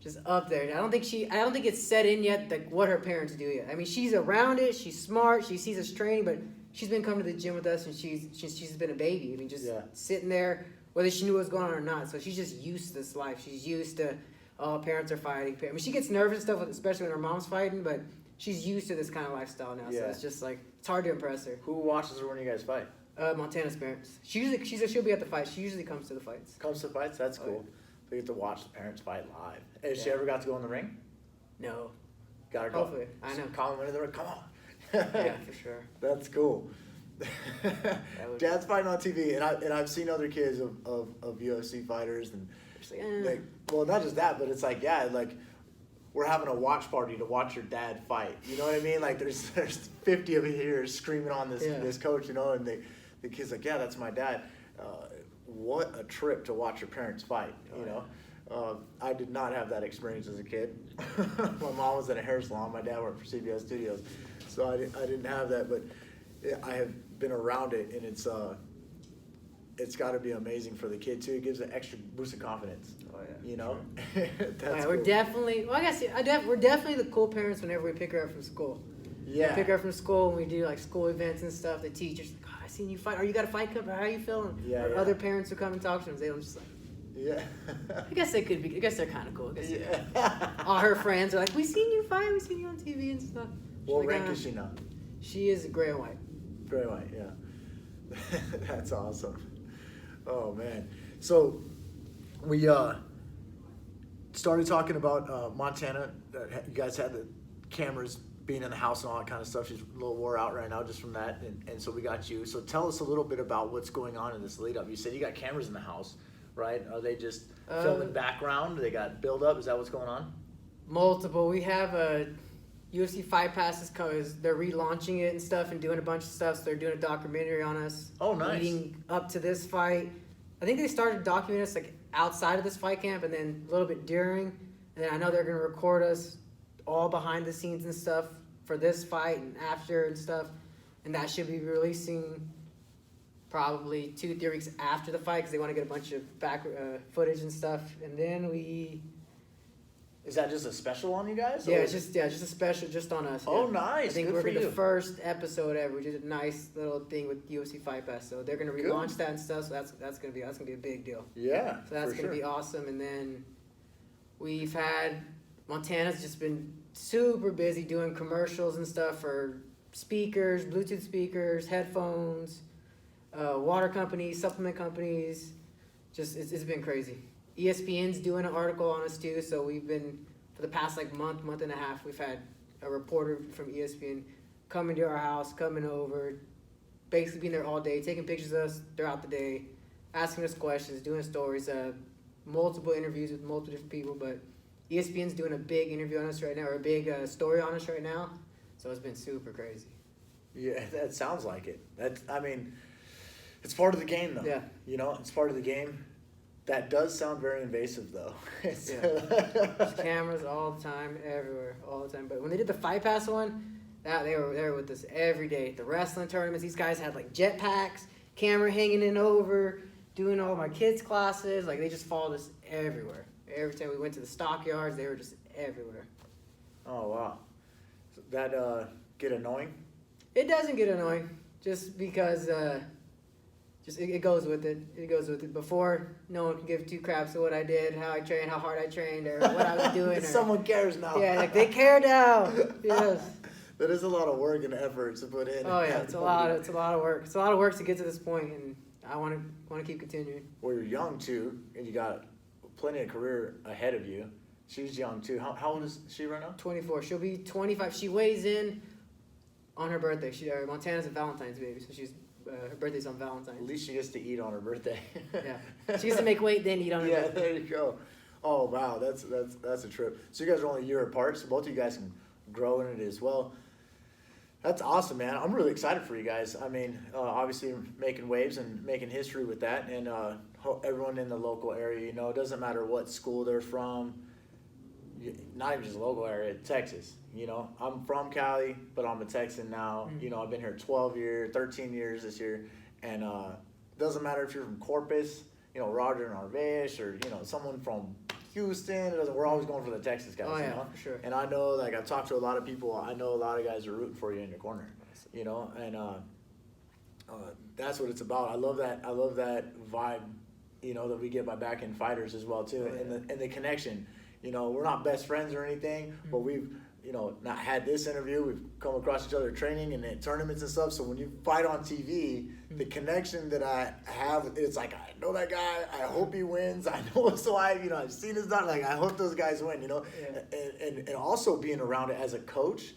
just up there. I don't think it's set in yet like what her parents do yet. I mean, she's around it. She's smart. She sees us training, but she's been coming to the gym with us, and she's been a baby. I mean, just sitting there, whether she knew what was going on or not. So she's just used to this life. She's used to, parents are fighting. I mean, she gets nervous and stuff, especially when her mom's fighting, but she's used to this kind of lifestyle now. So it's just like, it's hard to impress her. Who watches her when you guys fight? Montana's parents. She'll be at the fight. She usually comes to the fights. Comes to fights? That's cool. So you get to watch the parents fight live. Has she ever got to go in the ring? No. Got to go. Hopefully. I know. Call him into the ring. Come on. Yeah, for sure. That's cool. Dad's fighting on TV, and I've seen other kids of UFC fighters, and like, well, not just that, but it's like, like we're having a watch party to watch your dad fight. You know what I mean? Like there's 50 of you here screaming on this coach, you know, and the kid's like, yeah, that's my dad. What a trip to watch your parents fight, you know. I did not have that experience as a kid. My mom was at a hair salon. My dad worked for CBS Studios, so I didn't have that. But I have been around it, and it's got to be amazing for the kid too. It gives an extra boost of confidence. Oh yeah. You know. Sure. That's We're cool. definitely. Well, I guess we're definitely the cool parents whenever we pick her up from school. Yeah. We pick her up from school and we do like school events and stuff. The teachers, like, oh, I seen you fight. Or you got a fight cup. How are you feeling? Yeah, Or yeah. other parents who come and talk to them. They don't just like. Yeah. I guess they could be. I guess they're kind of cool. I guess Yeah. all her friends are like, we seen you fight. We seen you on TV and stuff. She's What like, rank is she now? She is gray and white. Gray white, yeah. That's awesome. Oh man. So we started talking about Montana. You guys had the cameras being in the house and all that kind of stuff. She's a little wore out right now just from that, and so we got you. So tell us a little bit about what's going on in this lead up. You said you got cameras in the house, right? Are they just filming background? They got build up? Is that what's going on? Multiple. We have a UFC Fight Passes because they're relaunching it and stuff and doing a bunch of stuff. So they're doing a documentary on us. Oh, nice. Leading up to this fight. I think they started documenting us like outside of this fight camp and then a little bit during. And then I know they're going to record us all behind the scenes and stuff for this fight and after and stuff. And that should be releasing probably 2-3 weeks after the fight because they want to get a bunch of back footage and stuff. And then we... Is that just a special on you guys? Yeah, or- it's just a special just on us. Oh, yeah. nice. I think Good we're for the you. first episode ever. We did a nice little thing with UFC Fight Pass, so they're gonna relaunch Good. that and stuff. So that's gonna be a big deal. Yeah. So that's for gonna sure. be awesome. And then we've had Montana's just been super busy doing commercials and stuff for speakers, Bluetooth speakers, headphones, water companies, supplement companies. Just it's been crazy. ESPN's doing an article on us too, so we've been for the past like month and a half. We've had a reporter from ESPN coming to our house, coming over, basically being there all day, taking pictures of us throughout the day, asking us questions, doing stories, multiple interviews with multiple different people. But ESPN's doing a big interview on us right now, or a big story on us right now. So it's been super crazy. Yeah, that sounds like it. I mean, it's part of the game, though. Yeah. You know, it's part of the game. That does sound very invasive, though. There's cameras all the time, everywhere, all the time. But when they did the Fight Pass one, they were there with us every day. The wrestling tournaments, these guys had like jetpacks, camera hanging in over, doing all my kids' classes. Like they just followed us everywhere. Every time we went to the stockyards, they were just everywhere. Oh, wow. So that get annoying? It doesn't get annoying, just because it goes with it. It goes with it. Before, no one could give two craps of what I did, how I trained, how hard I trained, or what I was doing. Or, Someone cares now. yeah, like they care now. Yes. That is a lot of work and effort to put in. Oh yeah, it's a lot of work. It's a lot of work to get to this point, and I want to keep continuing. Well, you're young too, and you got plenty of career ahead of you. She's young too. How old is she right now? 24. She'll be 25. She weighs in on her birthday. Montana's a Valentine's baby, so her birthday's on Valentine's. At least she gets to eat on her birthday. Yeah, she gets to make weight, then eat on her Yeah, birthday. there you go. Oh wow, that's a trip. So you guys are only a year apart, so both of you guys can grow in it as well. That's awesome, man. I'm really excited for you guys. I mean, obviously making waves and making history with that, and everyone in the local area, you know, it doesn't matter what school they're from, not even just local area, Texas. You know, I'm from Cali, but I'm a Texan now. Mm-hmm. You know, I've been here 13 years this year, and doesn't matter if you're from Corpus, you know, Roger and Arvish, or you know, someone from Houston. We're always going for the Texas guys. Oh yeah, you know? for sure. And I know, like, I've talked to a lot of people. I know a lot of guys are rooting for you in your corner. You know, and that's what it's about. I love that vibe. You know, that we get by backing fighters as well too, Oh, yeah. and the connection. You know, we're not best friends or anything, but we've, you know, not had this interview. We've come across each other training and at tournaments and stuff. So when you fight on TV, the connection that I have, it's like, I know that guy. I hope he wins. I know, so I've seen his done. Like, I hope those guys win. You know, Yeah. and also being around it as a coach.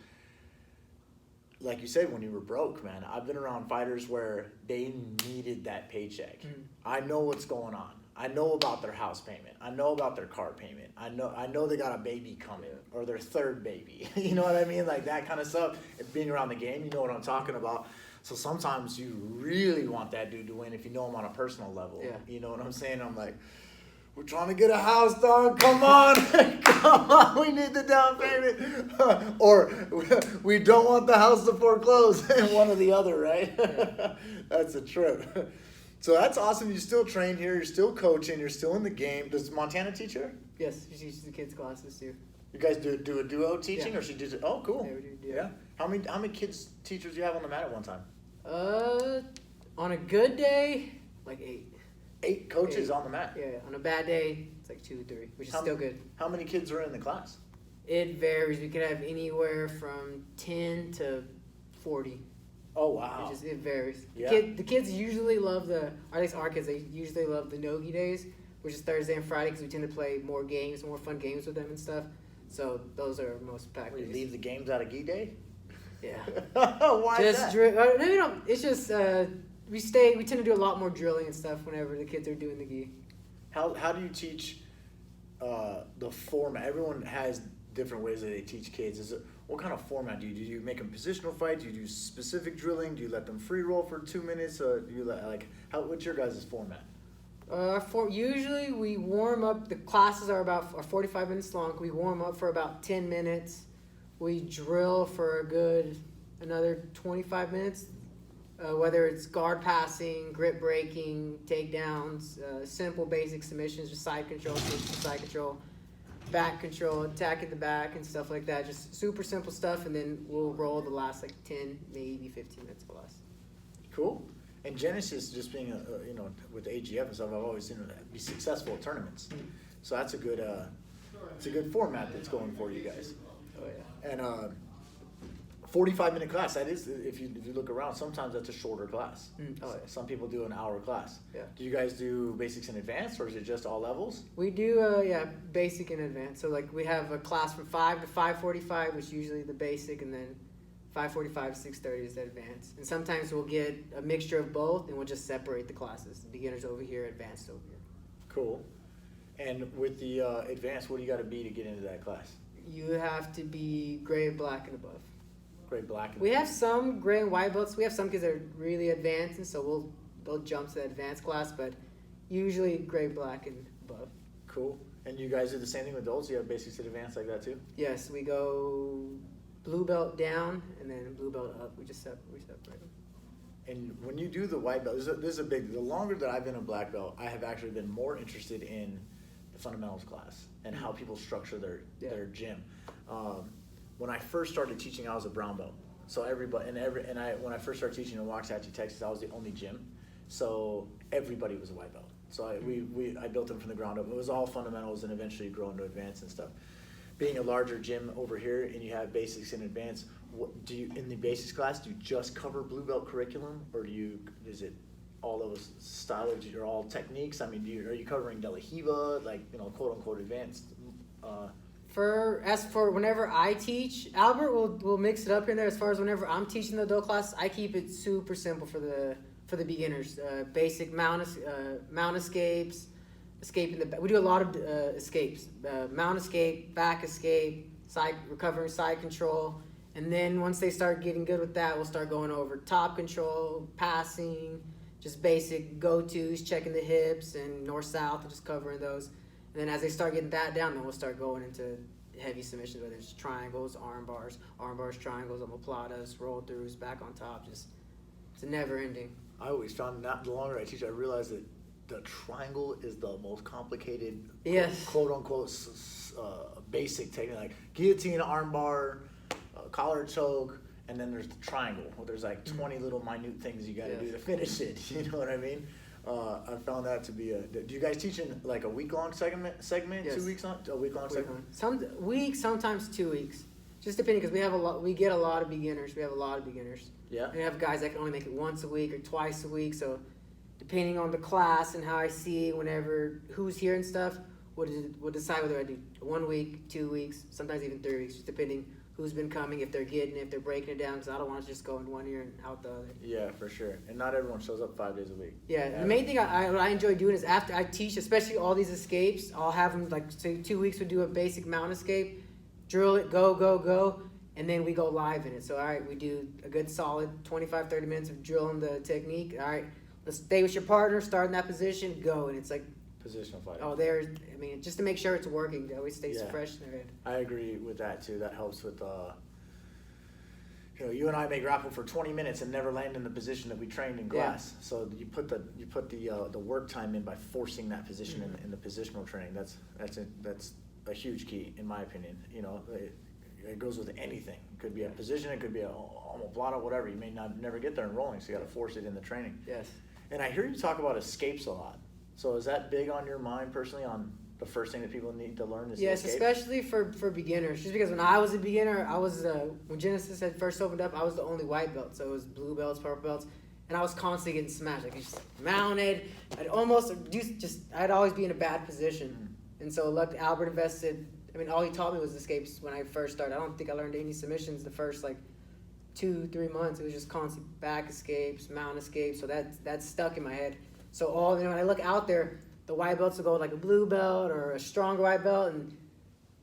Like you said, when you were broke, man, I've been around fighters where they needed that paycheck. I know what's going on. I know about their house payment. I know about their car payment. I know they got a baby coming, or their third baby. You know what I mean? Like that kind of stuff. And being around the game, you know what I'm talking about. So sometimes you really want that dude to win if you know him on a personal level. Yeah. You know what I'm saying? I'm like, we're trying to get a house done. Come on. Come on. We need the down payment. Or we don't want the house to foreclose. One or the other, right? Yeah. That's a trip. So that's awesome. You still train here. You're still coaching. You're still in the game. Does Montana teach her? Yes, she teaches the kids classes too. You guys do a duo teaching, Yeah. or she does it? Oh, cool. Yeah, we do, Yeah. How many kids teachers do you have on the mat at one time? On a good day, like 8. 8 coaches 8. on the mat. Yeah, on a bad day, it's like 2, 3, which is still good. How many kids are in the class? It varies. We could have anywhere from 10 to 40. Oh wow. It varies. Yeah. The kids usually love or at least our kids, they usually love the Nogi days, which is Thursday and Friday because we tend to play more fun games with them and stuff. So those are our most packed We days. leave the games out of gi day. Yeah. Why is that? No, it's just we tend to do a lot more drilling and stuff whenever the kids are doing the gi. How do you teach the format? Everyone has different ways that they teach kids. What kind of format do you do? Do you make them positional fight? Do you do specific drilling? Do you let them free roll for 2 minutes? Do you what's your guys' format? Usually we warm up. The classes are 45 minutes long. We warm up for about 10 minutes. We drill for another 25 minutes. Whether it's guard passing, grip breaking, takedowns, simple basic submissions, just side control, side control, back control, attack at the back, and stuff like that. Just super simple stuff, and then we'll roll the last 10, maybe 15 minutes plus. Cool. And Genesis, just being with the AGF and stuff, I've always seen it be successful at tournaments. Mm-hmm. So that's a good format that's going for you guys. Oh yeah. And 45-minute class. That is, if you look around, sometimes that's a shorter class. Oh, yeah. Some people do an hour class. Yeah. Do you guys do basics and advanced, or is it just all levels? We do basic and advanced. So we have a class from 5 to 5:45, which is usually the basic, and then 5:45 to 6:30 is the advanced. And sometimes we'll get a mixture of both, and we'll just separate the classes. Beginners over here, advanced over here. Cool. And with the advanced, what do you got to be to get into that class? You have to be gray, black, and above. Gray, black, and We have some gray and white belts. We have some kids that are really advanced, and so they'll jump to the advanced class, but usually gray, black, and above. Cool. And you guys do the same thing with adults? You have basics and advanced like that too? Yes, we go blue belt down and then blue belt up. We separate them. And when you do the white belt, the longer that I've been a black belt, I have actually been more interested in the fundamentals class and how people structure their gym. When I first started teaching, I was a brown belt. So when I first started teaching in Waxahachie, Texas, I was the only gym. So everybody was a white belt. So I built them from the ground up. It was all fundamentals and eventually grow into advanced and stuff. Being a larger gym over here and you have basics and advanced, in the basics class, do you just cover blue belt curriculum, or is it all those styles or all techniques? I mean, are you covering De La Riva, quote unquote advanced? As for whenever I teach, Albert will mix it up in there. As far as whenever I'm teaching the adult class, I keep it super simple for the beginners. Basic mount escapes, escaping we do a lot of escapes. Mount escape, back escape, recovering side control, and then once they start getting good with that, we'll start going over top control, passing, just basic go-tos, checking the hips and north-south, and just covering those. And then as they start getting that down, then we'll start going into heavy submissions, whether it's triangles, arm bars, triangles, omoplatas, roll throughs, back on top. It's a never ending. I always found that the longer I teach, I realized that the triangle is the most complicated, yes, quote unquote, basic technique, like guillotine, arm bar, collar choke, and then there's the triangle, where there's 20 little minute things you got to do to finish it. You know what I mean? I found that to be do you guys teach in a week-long segment? Yes. 2 weeks on a week-long segment? Some weeks, sometimes 2 weeks, just depending, because we get a lot of beginners. Yeah. And we have guys that can only make it once a week or twice a week. So depending on the class and how I see who's here and stuff, we'll decide whether I do 1 week, 2 weeks, sometimes even 3 weeks, just depending who's been coming, if they're breaking it down, because I don't want to just go in one ear and out the other. Yeah, for sure. And not everyone shows up 5 days a week. Yeah, the main thing what I enjoy doing is after I teach, especially all these escapes, I'll have them, say 2 weeks we'll do a basic mount escape, drill it, go, and then we go live in it. So, all right, we do a good solid 25, 30 minutes of drilling the technique. All right, let's stay with your partner, start in that position, go. And it's positional fighting. Oh, just to make sure it's working, it always stays fresh in their head. I agree with that too. That helps with you and I may grapple for 20 minutes and never land in the position that we trained in class. So you put the work time in by forcing that position in the positional training. That's a huge key in my opinion. It goes with anything. It could be a position, it could be a omoplata, whatever. You may never get there in rolling, so you got to force it in the training. Yes. And I hear you talk about escapes a lot. So is that big on your mind personally, on the first thing that people need to learn is Yes, escape? especially for beginners. Just because when I was a beginner, I was when Genesis had first opened up, I was the only white belt. So it was blue belts, purple belts, and I was constantly getting smashed. Like just mounted. I'd always be in a bad position. And so luckily Albert invested. I mean, all he taught me was escapes when I first started. I don't think I learned any submissions the first 2-3 months. It was just constant back escapes, mount escapes. So that's stuck in my head. So when I look out there, the white belts will go like a blue belt or a stronger white belt, and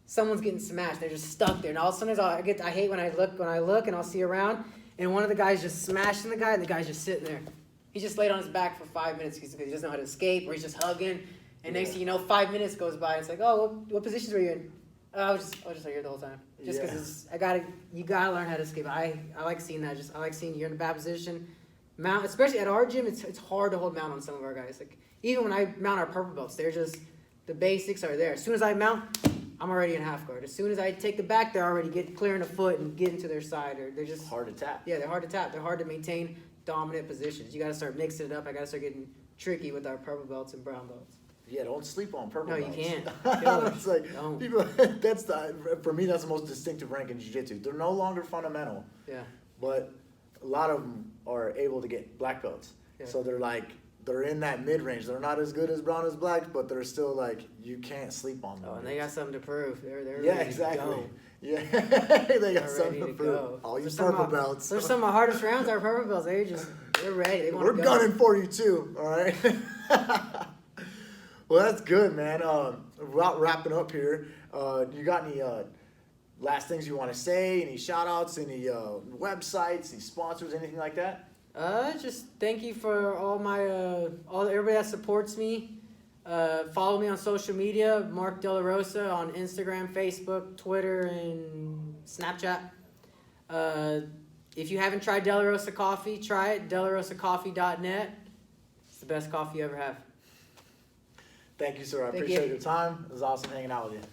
someone's getting smashed. They're just stuck there. And all of a sudden, I hate when I look and I'll see around, and one of the guys just smashing the guy, and the guy's just sitting there. He's just laid on his back for 5 minutes because he doesn't know how to escape, or he's just hugging. And next thing you know, 5 minutes goes by, and it's like, oh, what positions were you in? I was just here the whole time. Just because you gotta learn how to escape. I like seeing that. I like seeing you're in a bad position. Mount, especially at our gym, it's hard to hold mount on some of our guys. Like even when I mount our purple belts, they're just the basics are there. As soon as I mount, I'm already in half guard. As soon as I take the back, they're already clearing the foot and getting to their side, or they're just hard to tap. Yeah, they're hard to tap. They're hard to maintain dominant positions. You got to start mixing it up. I got to start getting tricky with our purple belts and brown belts. Yeah, don't sleep on purple No, belts. you can't. It's like Don't. people. For me, that's the most distinctive rank in jiu-jitsu. They're no longer fundamental. Yeah. But a lot of them are able to get black belts. Yeah. So they're in that mid-range. They're not as good as brown as black, but they're still you can't sleep on them. Oh, and they got something to prove. They're yeah, ready exactly. To go. Yeah, they got They're something ready to to prove. go. All you There's purple belts. There's some of my hardest rounds are purple belts. They're ready. They want to We're go. gunning for you too. All right. Well, that's good, man. Wrapping up here, you got any last things you want to say? Any shout outs? Any websites? Any sponsors? Anything like that? Just thank you for everybody that supports me. Follow me on social media, Mark Delarosa on Instagram, Facebook, Twitter, and Snapchat. If you haven't tried Delarosa coffee, try it. DelarosaCoffee.net. It's the best coffee you ever have. Thank you, sir. I Thank appreciate you. your time. It was awesome hanging out with you.